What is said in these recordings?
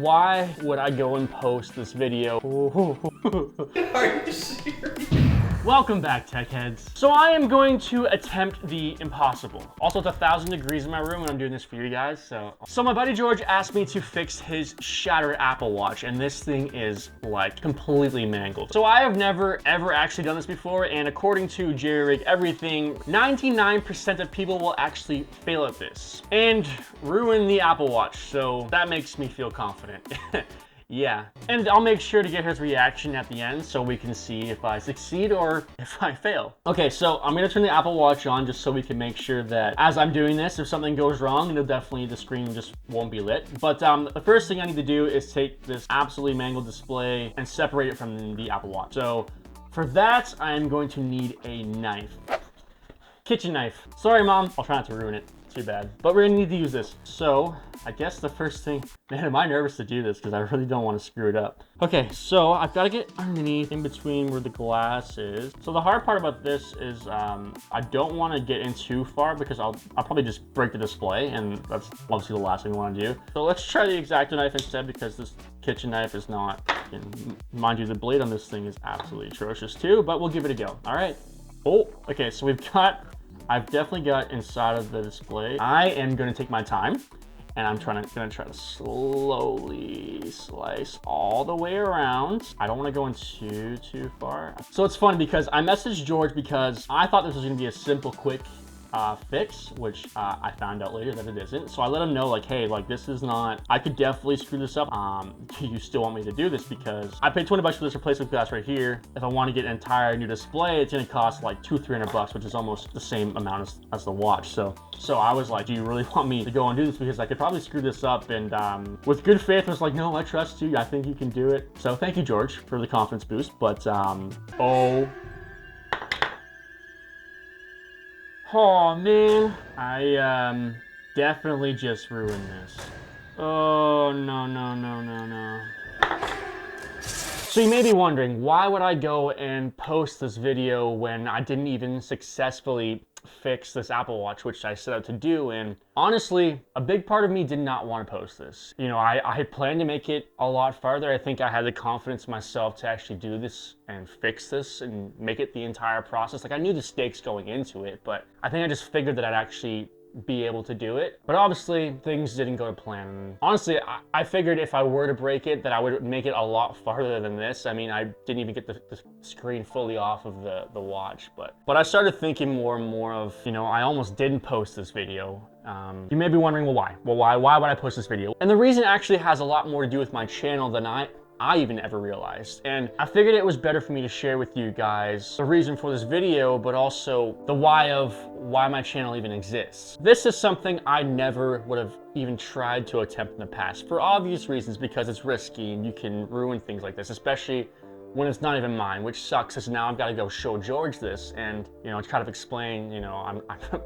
Why would I go and post this video? Are you serious? Welcome back, tech heads. So I am going to attempt the impossible. Also, it's 1,000 degrees in my room and I'm doing this for you guys, so my buddy George asked me to fix his shattered Apple Watch, and this thing is like completely mangled. So I have never ever actually done this before, and according to Jerry Rig Everything, 99% of people will actually fail at this and ruin the Apple Watch. So that makes me feel confident. Yeah, and I'll make sure to get his reaction at the end so we can see if I succeed or if I fail. Okay, so I'm gonna turn the Apple Watch on just so we can make sure that as I'm doing this, if something goes wrong, the screen just won't be lit. But the first thing I need to do is take this absolutely mangled display and separate it from the Apple Watch. So for that, I'm going to need a knife. Kitchen knife. Sorry, Mom. I'll try not to ruin it. Too bad. But we're gonna need to use this. So I guess the first thing, man, am I nervous to do this because I really don't want to screw it up. Okay, so I've got to get underneath in between where the glass is. So the hard part about this is I don't want to get in too far because I'll probably just break the display, and that's obviously the last thing we want to do. So let's try the X-Acto knife instead because this kitchen knife is not, and mind you, the blade on this thing is absolutely atrocious too, but we'll give it a go. All right. Oh, okay, so I've definitely got inside of the display. I am gonna take my time and I'm gonna try to slowly slice all the way around. I don't wanna go in too far. So it's fun because I messaged George because I thought this was gonna be a simple, quick fix, which I found out later that it isn't. So I let him know, like, hey, like, this is not, I could definitely screw this up. Do you still want me to do this? Because I paid 20 bucks for this replacement glass right here. If I want to get an entire new display, it's gonna cost like $200-300 bucks, which is almost the same amount as the watch. So I was like, do you really want me to go and do this? Because I could probably screw this up. And with good faith, I was like, no, I trust you. I think you can do it. So thank you, George, for the confidence boost. But oh man, I definitely just ruined this. Oh no. So you may be wondering, why would I go and post this video when I didn't even successfully fix this Apple Watch, which I set out to do? And honestly, a big part of me did not want to post this. You know, I had planned to make it a lot farther. I think I had the confidence in myself to actually do this and fix this and make it the entire process. Like, I knew the stakes going into it, but I think I just figured that I'd actually be able to do it. But obviously things didn't go to plan. Honestly, I figured if I were to break it that I would make it a lot farther than this. I mean, I didn't even get the screen fully off of the watch, but I started thinking more and more of, you know, I almost didn't post this video. You may be wondering, well, why? Well, why would I post this video? And the reason actually has a lot more to do with my channel than I even ever realized. And I figured it was better for me to share with you guys the reason for this video, but also the why of why my channel even exists. This is something I never would have even tried to attempt in the past for obvious reasons, because it's risky and you can ruin things like this, especially when it's not even mine, which sucks, because now I've got to go show George this and, you know, kind of explain, you know,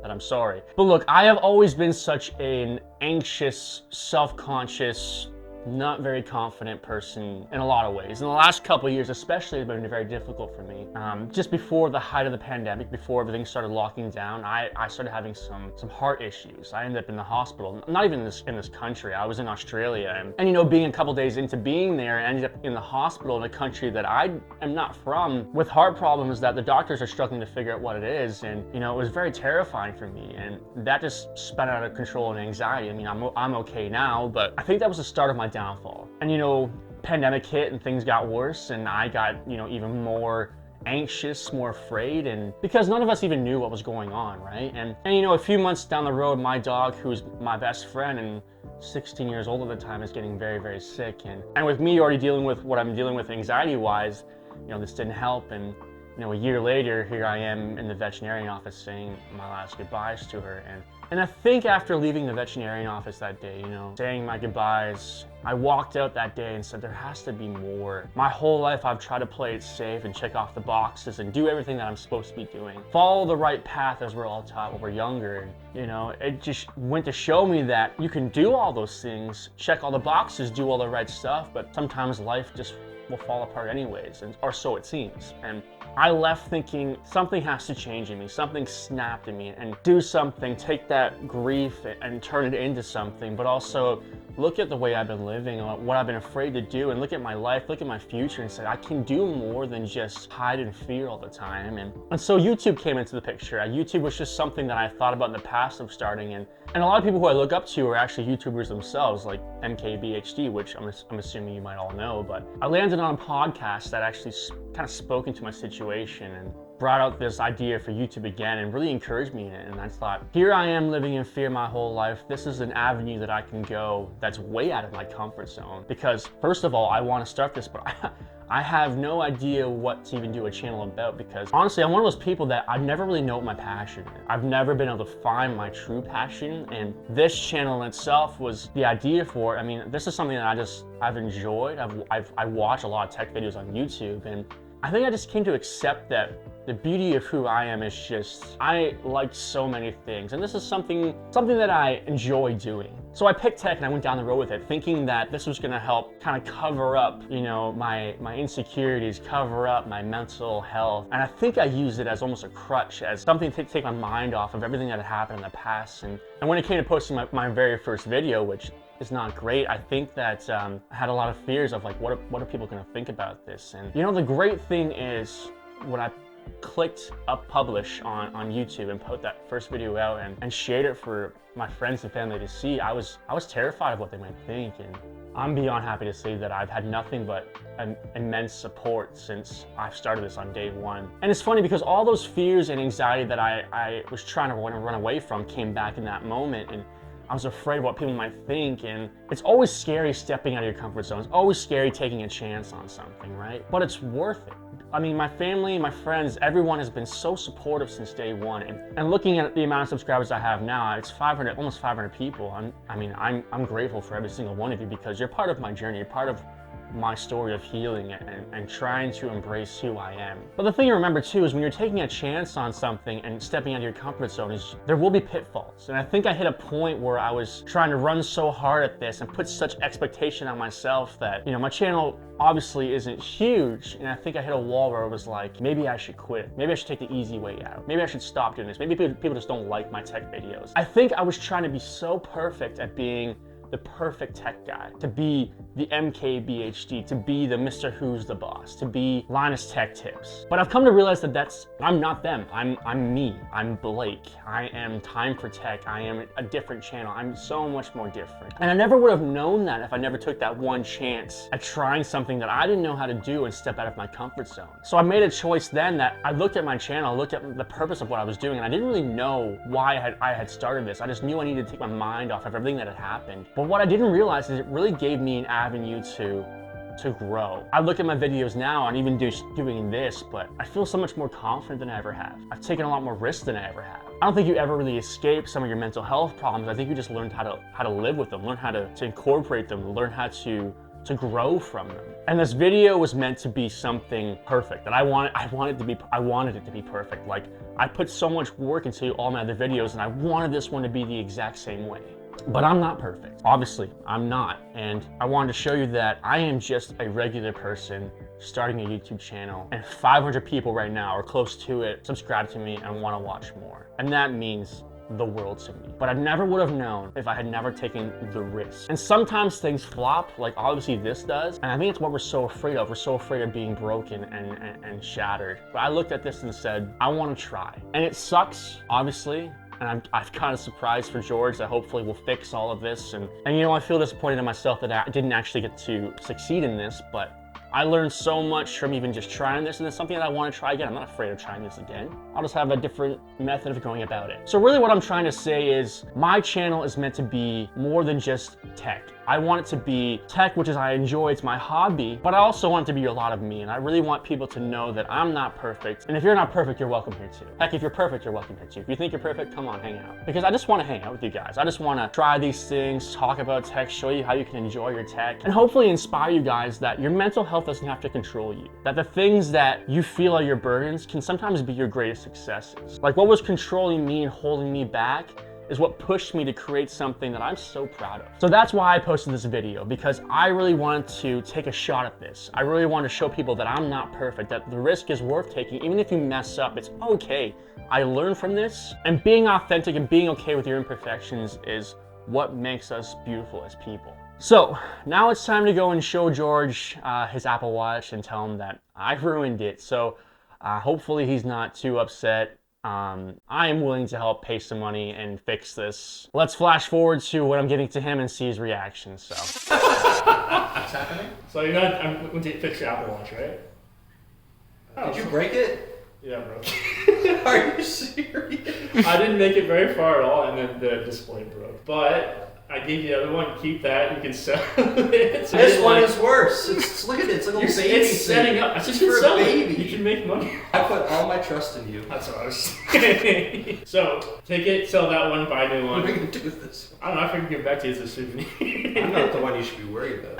that I'm sorry. But look, I have always been such an anxious, self-conscious, not very confident person in a lot of ways. In the last couple of years especially, it's been very difficult for me. Just before the height of the pandemic, before everything started locking down, I started having some heart issues. I ended up in the hospital, not even in this country. I was in Australia, and you know, being a couple days into being there, I ended up in the hospital in a country that I am not from, with heart problems that the doctors are struggling to figure out what it is. And you know, it was very terrifying for me, and that just spun out of control and anxiety. I mean, I'm okay now, but I think that was the start of my downfall. And you know, pandemic hit and things got worse, and I got, you know, even more anxious, more afraid, and because none of us even knew what was going on, right? And you know, a few months down the road, my dog, who's my best friend and 16 years old at the time, is getting very sick, and with me already dealing with what I'm dealing with anxiety wise, you know, this didn't help. And you know, a year later, here I am in the veterinarian office saying my last goodbyes to her. And I think after leaving the veterinarian office that day, you know, saying my goodbyes, I walked out that day and said, there has to be more. My whole life, I've tried to play it safe and check off the boxes and do everything that I'm supposed to be doing. Follow the right path, as we're all taught when we're younger. And, you know, it just went to show me that you can do all those things, check all the boxes, do all the right stuff, but sometimes life just will fall apart anyways, or so it seems. And I left thinking something has to change in me, something snapped in me, and do something, take that grief and turn it into something, but also look at the way I've been living, what I've been afraid to do, and look at my life, look at my future, and say, I can do more than just hide in fear all the time. And so YouTube came into the picture. YouTube was just something that I thought about in the past of starting, and a lot of people who I look up to are actually YouTubers themselves, like MKBHD, which I'm assuming you might all know, but I landed on a podcast that actually kind of spoke into my situation and brought out this idea for YouTube again and really encouraged me in it. And I thought, here I am living in fear my whole life. This is an avenue that I can go that's way out of my comfort zone. Because first of all, I want to start this, but I have no idea what to even do a channel about, because honestly, I'm one of those people that I never really know what my passion is. I've never been able to find my true passion, and this channel in itself was the idea for it. I mean, this is something that I've enjoyed. I watch a lot of tech videos on YouTube, and I think I just came to accept that the beauty of who I am is just, I like so many things, and this is something that I enjoy doing. So I picked tech and I went down the road with it, thinking that this was gonna help kind of cover up, you know, my insecurities, cover up my mental health. And I think I used it as almost a crutch, as something to take my mind off of everything that had happened in the past. And when it came to posting my very first video, which is not great, I think that I had a lot of fears of like, what are people gonna think about this? And you know, the great thing is, when I clicked up publish on YouTube and put that first video out and shared it for my friends and family to see, I was terrified of what they might think. And I'm beyond happy to say that I've had nothing but immense support since I've started this on day one. And it's funny because all those fears and anxiety that I was trying to run away from came back in that moment, and I was afraid of what people might think. And it's always scary stepping out of your comfort zone. It's always scary taking a chance on something, right? But it's worth it. I mean, my family, my friends, everyone has been so supportive since day one. And looking at the amount of subscribers I have now, it's 500, almost 500 people. I'm grateful for every single one of you, because you're part of my journey. You're part of my story of healing and trying to embrace who I am. But the thing to remember too is, when you're taking a chance on something and stepping out of your comfort zone, is there will be pitfalls. And I think I hit a point where I was trying to run so hard at this and put such expectation on myself that, you know, my channel obviously isn't huge, and I think I hit a wall where it was like, maybe I should quit. Maybe I should take the easy way out. Maybe I should stop doing this. Maybe people just don't like my tech videos. I think I was trying to be so perfect at being the perfect tech guy, to be the MKBHD, to be the Mr. Who's the Boss, to be Linus Tech Tips. But I've come to realize that I'm not them. I'm me. I'm Blake. I am Time for Tech. I am a different channel. I'm so much more different. And I never would have known that if I never took that one chance at trying something that I didn't know how to do and step out of my comfort zone. So I made a choice then that I looked at my channel, looked at the purpose of what I was doing, and I didn't really know why I had started this. I just knew I needed to take my mind off of everything that had happened. But what I didn't realize is it really gave me an avenue to grow. I look at my videos now and even doing this, but I feel so much more confident than I ever have. I've taken a lot more risks than I ever have. I don't think you ever really escape some of your mental health problems. I think you just learned how to live with them, learn how to incorporate them, learn how to grow from them. And this video was meant to be something perfect, that I wanted it to be perfect. Like, I put so much work into all my other videos, and I wanted this one to be the exact same way. But I'm not perfect. Obviously, I'm not. And I wanted to show you that I am just a regular person starting a YouTube channel, and 500 people right now, or close to it, subscribe to me and want to watch more. And that means the world to me. But I never would have known if I had never taken the risk. And sometimes things flop, like obviously this does. And I think it's what we're so afraid of. We're so afraid of being broken and shattered. But I looked at this and said, I want to try. And it sucks, obviously. And I'm kind of surprised for George that hopefully we'll fix all of this. And you know, I feel disappointed in myself that I didn't actually get to succeed in this, but I learned so much from even just trying this, and it's something that I want to try again. I'm not afraid of trying this again. I'll just have a different method of going about it. So really what I'm trying to say is, my channel is meant to be more than just tech. I want it to be tech, which is I enjoy, it's my hobby, but I also want it to be a lot of me, and I really want people to know that I'm not perfect. And if you're not perfect, you're welcome here too. Heck, if you're perfect, you're welcome here too. If you think you're perfect, come on, hang out. Because I just want to hang out with you guys. I just want to try these things, talk about tech, show you how you can enjoy your tech, and hopefully inspire you guys that your mental health doesn't have to control you. That the things that you feel are your burdens can sometimes be your greatest successes. Like, what was controlling me and holding me back is what pushed me to create something that I'm so proud of. So that's why I posted this video, because I really wanted to take a shot at this. I really wanted to show people that I'm not perfect, that the risk is worth taking. Even if you mess up, it's okay. I learned from this, and being authentic and being okay with your imperfections is what makes us beautiful as people. So now it's time to go and show George his Apple Watch and tell him that I ruined it. So hopefully he's not too upset. I am willing to help pay some money and fix this. Let's flash forward to what I'm giving to him and see his reaction. So What's happening? So you're not, I'm going to fix your Apple Watch, right? Did you break it? Yeah, bro. Are you serious? I didn't make it very far at all, and then the display broke. But I gave you the other one. Keep that. You can sell it. So This one is worse. Look at it. It's like a little baby. It's setting up. I just for a sell baby. it. You can make money. I put all my trust in you. That's what I was saying. So take it, sell that one, buy a new What are we one. gonna do with this one? I don't know. I figured give it back to you as a souvenir. I'm not the one you should be worried about.